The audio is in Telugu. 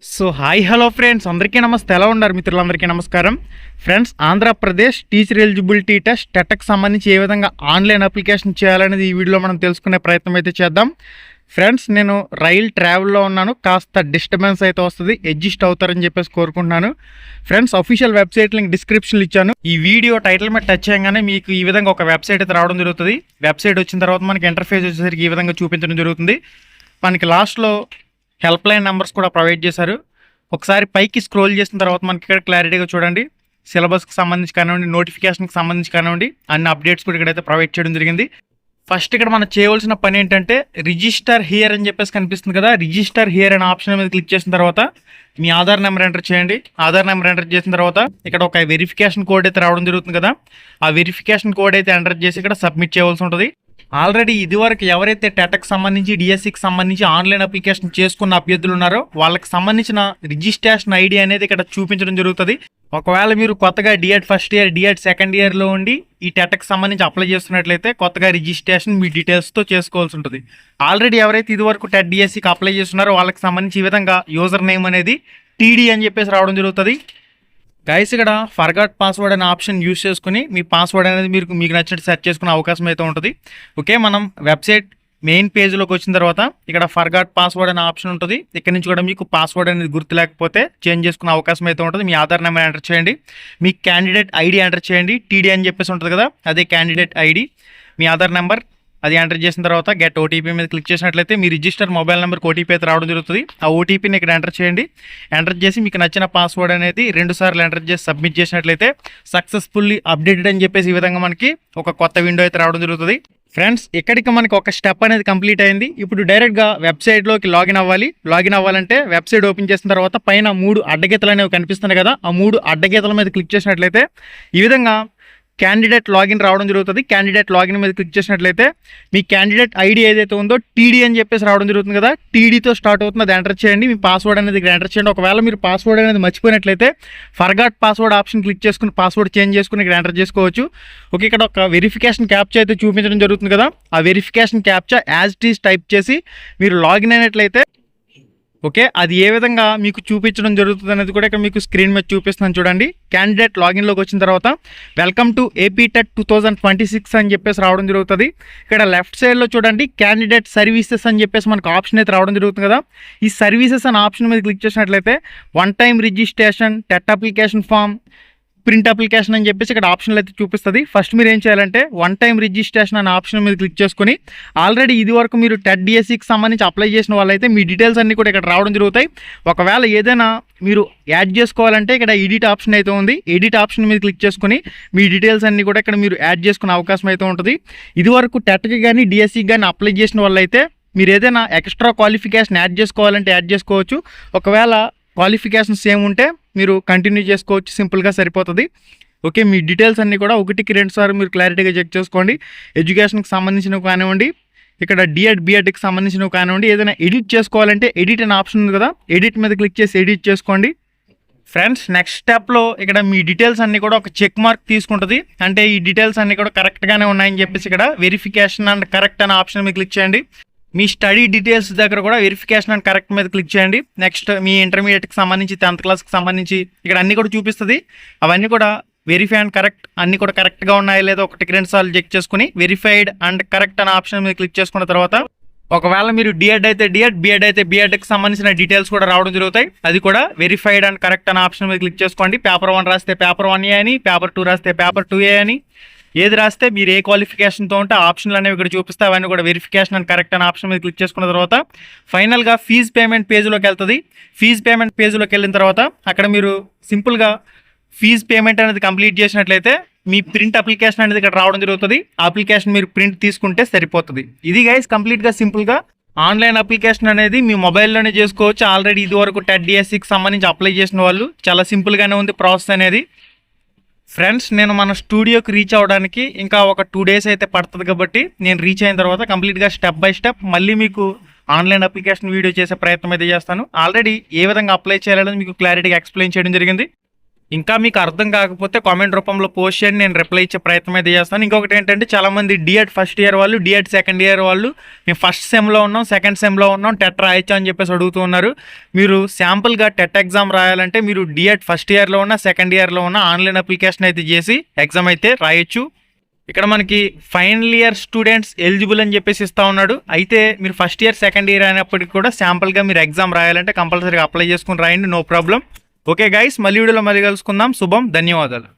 సో హాయ్ హలో ఫ్రెండ్స్, అందరికీ నమస్తే. ఎలా ఉన్నారు మిత్రులందరికీ నమస్కారం. Friends, Andhra Pradesh teacher eligibility test టెట్కి సంబంధించి ఏ విధంగా ఆన్లైన్ అప్లికేషన్ చేయాలనేది ఈ వీడియోలో మనం తెలుసుకునే ప్రయత్నం అయితే చేద్దాం. ఫ్రెండ్స్, నేను రైల్ ట్రావెల్లో ఉన్నాను, కాస్త డిస్టర్బెన్స్ అయితే వస్తుంది, అడ్జస్ట్ అవుతారని చెప్పేసి కోరుకుంటున్నాను. ఫ్రెండ్స్, అఫీషియల్ వెబ్సైట్ లింక్ డిస్క్రిప్షన్లో ఇచ్చాను. ఈ వీడియో టైటిల్ మీద టచ్ చేయగానే మీకు ఈ విధంగా ఒక వెబ్సైట్ అయితే రావడం జరుగుతుంది. వెబ్సైట్ వచ్చిన తర్వాత మనకి ఇంటర్ఫేస్ వచ్చేసరికి ఈ విధంగా చూపించడం జరుగుతుంది. మనకి లాస్ట్లో హెల్ప్ లైన్ నెంబర్స్ కూడా ప్రొవైడ్ చేశారు. ఒకసారి పైకి స్క్రోల్ చేసిన తర్వాత మనకి ఇక్కడ క్లారిటీగా చూడండి, సిలబస్కి సంబంధించి కానివ్వండి, నోటిఫికేషన్కి సంబంధించి కానివ్వండి, అన్ని అప్డేట్స్ కూడా ఇక్కడైతే ప్రొవైడ్ చేయడం జరిగింది. ఫస్ట్ ఇక్కడ మనం చేయవలసిన పని ఏంటంటే రిజిస్టర్ హియర్ అని చెప్పేసి కనిపిస్తుంది కదా, రిజిస్టర్ హియర్ అనే ఆప్షన్ మీద క్లిక్ చేసిన తర్వాత మీ ఆధార్ నెంబర్ ఎంటర్ చేయండి. ఆధార్ నెంబర్ ఎంటర్ చేసిన తర్వాత ఇక్కడ ఒక వెరిఫికేషన్ కోడ్ అయితే రావడం జరుగుతుంది కదా, ఆ వెరిఫికేషన్ కోడ్ అయితే ఎంటర్ చేసి ఇక్కడ సబ్మిట్ చేయవలసి ఉంటుంది. ఆల్రెడీ ఇదివరకు ఎవరైతే టెట్కి సంబంధించి డిఎస్సికి సంబంధించి ఆన్లైన్ అప్లికేషన్ చేసుకున్న అభ్యర్థులు ఉన్నారో వాళ్ళకి సంబంధించిన రిజిస్ట్రేషన్ ఐడి అనేది ఇక్కడ చూపించడం జరుగుతుంది. ఒకవేళ మీరు కొత్తగా DEd first year, DEd second ఇయర్లో ఉండి ఈ టెట్కి సంబంధించి అప్లై చేస్తున్నట్లయితే కొత్తగా రిజిస్ట్రేషన్ మీ డీటెయిల్స్తో చేసుకోవాల్సి ఉంటుంది. ఆల్రెడీ ఎవరైతే ఇదివరకు టెట్ డిఎస్సికి అప్లై చేస్తున్నారో వాళ్ళకి సంబంధించి ఈ విధంగా యూజర్ నేమ్ అనేది టీడీ అని చెప్పేసి రావడం జరుగుతుంది. గైస్, ఇక్కడ ఫర్గాట్ పాస్వర్డ్ అనే ఆప్షన్ యూస్ చేసుకుని మీ పాస్వర్డ్ అనేది మీకు నచ్చినట్టు సెర్చ్ చేసుకునే అవకాశం అయితే ఉంటుంది. ఓకే, మనం వెబ్సైట్ మెయిన్ పేజ్లోకి వచ్చిన తర్వాత ఇక్కడ ఫర్గాట్ పాస్వర్డ్ అనే ఆప్షన్ ఉంటుంది. ఇక్కడ నుంచి కూడా మీకు పాస్వర్డ్ అనేది గుర్తు లేకపోతే చేంజ్ చేసుకునే అవకాశం అయితే ఉంటుంది. మీ ఆధార్ నెంబర్ ఎంటర్ చేయండి, మీ క్యాండిడేట్ ఐడి ఎంటర్ చేయండి. టీడీ అని చెప్పేసి ఉంటుంది కదా, అదే క్యాండిడేట్ ఐడి. మీ ఆధార్ నెంబర్ అది ఎంటర్ చేసిన తర్వాత గెట్ ఓటీపీ మీద క్లిక్ చేసినట్లయితే మీ రిజిస్టర్ మొబైల్ నెంబర్కి ఓటీపీ అయితే రావడం జరుగుతుంది. ఆ ఓటీపీని ఇక్కడ ఎంటర్ చేయండి. ఎంటర్ చేసి మీకు నచ్చిన పాస్వర్డ్ అనేది 2 సార్లు ఎంటర్ చేసి సబ్మిట్ చేసినట్లయితే సక్సెస్ఫుల్లీ అప్డేటెడ్ అని చెప్పేసి ఈ విధంగా మనకి ఒక కొత్త విండో అయితే రావడం జరుగుతుంది. ఫ్రెండ్స్, ఇక్కడికి మనకి ఒక స్టెప్ అనేది కంప్లీట్ అయింది. ఇప్పుడు డైరెక్ట్గా వెబ్సైట్లోకి లాగిన్ అవ్వాలి. లాగిన్ అవ్వాలంటే వెబ్సైట్ ఓపెన్ చేసిన తర్వాత పైన 3 అడ్డగీతలు అనేవి కనిపిస్తున్నాయి కదా, ఆ 3 అడ్డగీతల మీద క్లిక్ చేసినట్లయితే ఈ విధంగా క్యాండిడేట్ లాగిన్ రావడం జరుగుతుంది. క్యాండిడేట్ లాగిన్ మీద క్లిక్ చేసినట్లయితే మీ క్యాండిడేట్ ఐడి ఏదైతే ఉందో టీడీ అని చెప్పేసి రావడం జరుగుతుంది కదా, టీడీతో స్టార్ట్ అవుతుంది, అది ఎంటర్ చేయండి. మీ పాస్వర్డ్ అనేది ఇక్కడ ఎంటర్ చేయండి. ఒకవేళ మీరు పాస్వర్డ్ అనేది మర్చిపోయినట్లయితే ఫర్గాట్ పాస్వర్డ్ ఆప్షన్ క్లిక్ చేసుకుని పాస్వర్డ్ చేంజ్ చేసుకుని ఇక్కడ ఎంటర్ చేసుకోవచ్చు. ఓకే, ఇక్కడ ఒక వెరిఫికేషన్ క్యాప్చా అయితే చూపించడం జరుగుతుంది కదా, ఆ verification captcha as it is type చేసి మీరు లాగిన్ అయినట్లయితే ఓకే, అది ఏ విధంగా మీకు చూపించడం జరుగుతుంది అనేది కూడా ఇక్కడ మీకు స్క్రీన్ మీద చూపిస్తున్నాను చూడండి. క్యాండిడేట్ లాగిన్లోకి వచ్చిన తర్వాత వెల్కమ్ టు ఏపీ టెట్ 2026 అని చెప్పేసి రావడం జరుగుతుంది. ఇక్కడ లెఫ్ట్ సైడ్లో చూడండి క్యాండిడేట్ సర్వీసెస్ అని చెప్పేసి మనకు ఆప్షన్ అయితే రావడం జరుగుతుంది కదా, ఈ సర్వీసెస్ అనే ఆప్షన్ మీద క్లిక్ చేసినట్లయితే one time registration, TET application form, print application అని చెప్పేసి ఇక్కడ ఆప్షన్లు అయితే చూపిస్తుంది. ఫస్ట్ మీరు ఏం చేయాలంటే వన్ టైం రిజిస్ట్రేషన్ అనే ఆప్షన్ మీద క్లిక్ చేసుకుని ఆల్రెడీ ఇది వరకు మీరు టెట్ డిఎస్సికి సంబంధించి అప్లై చేసిన వాళ్ళైతే మీ డీటెయిల్స్ అన్నీ కూడా ఇక్కడ రావడం జరుగుతాయి. ఒకవేళ ఏదైనా మీరు యాడ్ చేసుకోవాలంటే ఇక్కడ ఎడిట్ ఆప్షన్ అయితే ఉంది, ఎడిట్ ఆప్షన్ మీద క్లిక్ చేసుకుని మీ డీటెయిల్స్ అన్నీ కూడా ఇక్కడ మీరు యాడ్ చేసుకునే అవకాశం అయితే ఉంటుంది. ఇది వరకు టెట్కి కానీ డిఎస్సికి కానీ అప్లై చేసిన వాళ్ళైతే మీరు ఏదైనా ఎక్స్ట్రా క్వాలిఫికేషన్ యాడ్ చేసుకోవాలంటే యాడ్ చేసుకోవచ్చు. ఒకవేళ క్వాలిఫికేషన్ సేమ్ ఉంటే మీరు కంటిన్యూ చేసుకోవచ్చు, సింపుల్గా సరిపోతుంది. ఓకే, మీ డీటెయిల్స్ అన్నీ కూడా 1-2 సార్లు మీరు క్లారిటీగా చెక్ చేసుకోండి. ఎడ్యుకేషన్కి సంబంధించినవి కానివ్వండి, ఇక్కడ డిఎడ్ బిఎడ్కి సంబంధించినవి కానివ్వండి, ఏదైనా ఎడిట్ చేసుకోవాలంటే ఎడిట్ అనే ఆప్షన్ ఉంది కదా, ఎడిట్ మీద క్లిక్ చేసి ఎడిట్ చేసుకోండి. ఫ్రెండ్స్, నెక్స్ట్ స్టెప్లో ఇక్కడ మీ డీటెయిల్స్ అన్నీ కూడా ఒక చెక్ మార్క్ తీసుకుంటుంది, అంటే ఈ డీటెయిల్స్ అన్నీ కూడా కరెక్ట్గానే ఉన్నాయని చెప్పేసి ఇక్కడ వెరిఫికేషన్ అండ్ కరెక్ట్ అనే ఆప్షన్ మీద క్లిక్ చేయండి. మీ స్టడీ డీటెయిల్స్ దగ్గర కూడా వెరిఫికేషన్ అండ్ కరెక్ట్ మీద క్లిక్ చేయండి. నెక్స్ట్ మీ ఇంటర్మీడియట్కి సంబంధించి 10th క్లాస్కి సంబంధించి ఇక్కడ అన్నీ కూడా చూపిస్తుంది. అవన్నీ కూడా వెరిఫై అండ్ కరెక్ట్ అన్నీ కూడా కరెక్ట్గా ఉన్నాయో లేదో 1-2 సార్లు చెక్ చేసుకుని వెరిఫైడ్ అండ్ కరెక్ట్ అనే ఆప్షన్ మీద క్లిక్ చేసుకున్న తర్వాత ఒకవేళ మీరు డిఎడ్ అయితే డిఎడ్, బిఎడ్ అయితే బిఎడ్కి సంబంధించిన డీటెయిల్స్ కూడా రావడం జరుగుతాయి. అది కూడా వెరిఫైడ్ అండ్ కరెక్ట్ అనే ఆప్షన్ మీద క్లిక్ చేసుకోండి. పేపర్ 1 రాస్తే పేపర్ 1A అని, పేపర్ 2 రాస్తే పేపర్ 2A అని, ఏది రాస్తే మీరు ఏ క్వాలిఫికేషన్తో ఉంటే ఆప్షన్లు అనేవి ఇక్కడ చూపిస్తే అవన్నీ కూడా వెరిఫికేషన్ అండ్ కరెక్ట్ అనే ఆప్షన్ మీద క్లిక్ చేసుకున్న తర్వాత ఫైనల్గా ఫీజ్ పేమెంట్ పేజ్లోకి వెళ్తుంది. ఫీజ్ పేమెంట్ పేజ్లోకి వెళ్ళిన తర్వాత అక్కడ మీరు సింపుల్గా ఫీజ్ పేమెంట్ అనేది కంప్లీట్ చేసినట్లయితే మీ ప్రింట్ అప్లికేషన్ అనేది ఇక్కడ రావడం జరుగుతుంది. ఆ అప్లికేషన్ మీరు ప్రింట్ తీసుకుంటే సరిపోతుంది. ఇది గైస్ కంప్లీట్గా సింపుల్గా ఆన్లైన్ అప్లికేషన్ అనేది మీ మొబైల్లోనే చేసుకోవచ్చు. ఆల్రెడీ ఇది వరకు టెట్ డిఎస్సికి సంబంధించి అప్లై చేసిన వాళ్ళు చాలా సింపుల్గానే ఉంది ప్రాసెస్ అనేది. ఫ్రెండ్స్, నేను మన స్టూడియోకి రీచ్ అవ్వడానికి ఇంకా ఒక 2 days అయితే పడుతుంది కాబట్టి నేను రీచ్ అయిన తర్వాత కంప్లీట్గా స్టెప్ బై స్టెప్ మళ్ళీ మీకు ఆన్లైన్ అప్లికేషన్ వీడియో చేసే ప్రయత్నం అయితే చేస్తాను. ఆల్రెడీ ఏ విధంగా అప్లై చేయాలనేది మీకు క్లారిటీగా ఎక్స్ప్లెయిన్ చేయడం జరిగింది. ఇంకా మీకు అర్థం కాకపోతే కామెంట్ రూపంలో పోస్ట్ చేయండి, నేను రిప్లై ఇచ్చే ప్రయత్నం అయితే చేస్తాను. ఇంకొకటి ఏంటంటే చాలామంది డిఎడ్ ఫస్ట్ ఇయర్ వాళ్ళు, డిఎడ్ సెకండ్ ఇయర్ వాళ్ళు మేము ఫస్ట్ సెమ్లో ఉన్నాం, సెకండ్ సెమ్లో ఉన్నాం, టెట్ రాయొచ్చా అని చెప్పేసి అడుగుతూ ఉన్నారు. మీరు శాంపుల్గా టెట్ ఎగ్జామ్ రాయాలంటే మీరు డిఎడ్ ఫస్ట్ ఇయర్లో ఉన్న, సెకండ్ ఇయర్లో ఉన్న ఆన్లైన్ అప్లికేషన్ అయితే చేసి ఎగ్జామ్ అయితే రాయొచ్చు. ఇక్కడ మనకి ఫైనల్ ఇయర్ స్టూడెంట్స్ ఎలిజిబుల్ అని చెప్పేసి ఇస్తూ ఉన్నాడు. అయితే మీరు ఫస్ట్ ఇయర్ సెకండ్ ఇయర్ అయినప్పటికీ కూడా శాంపుల్గా మీరు ఎగ్జామ్ రాయాలంటే కంపల్సరీగా అప్లై చేసుకుని రాయండి, నో ప్రాబ్లం. ఓకే గైస్, మళ్ళీ వీడియోలో మళ్ళీ కలుసుకుందాం. శుభం, ధన్యవాదాలు.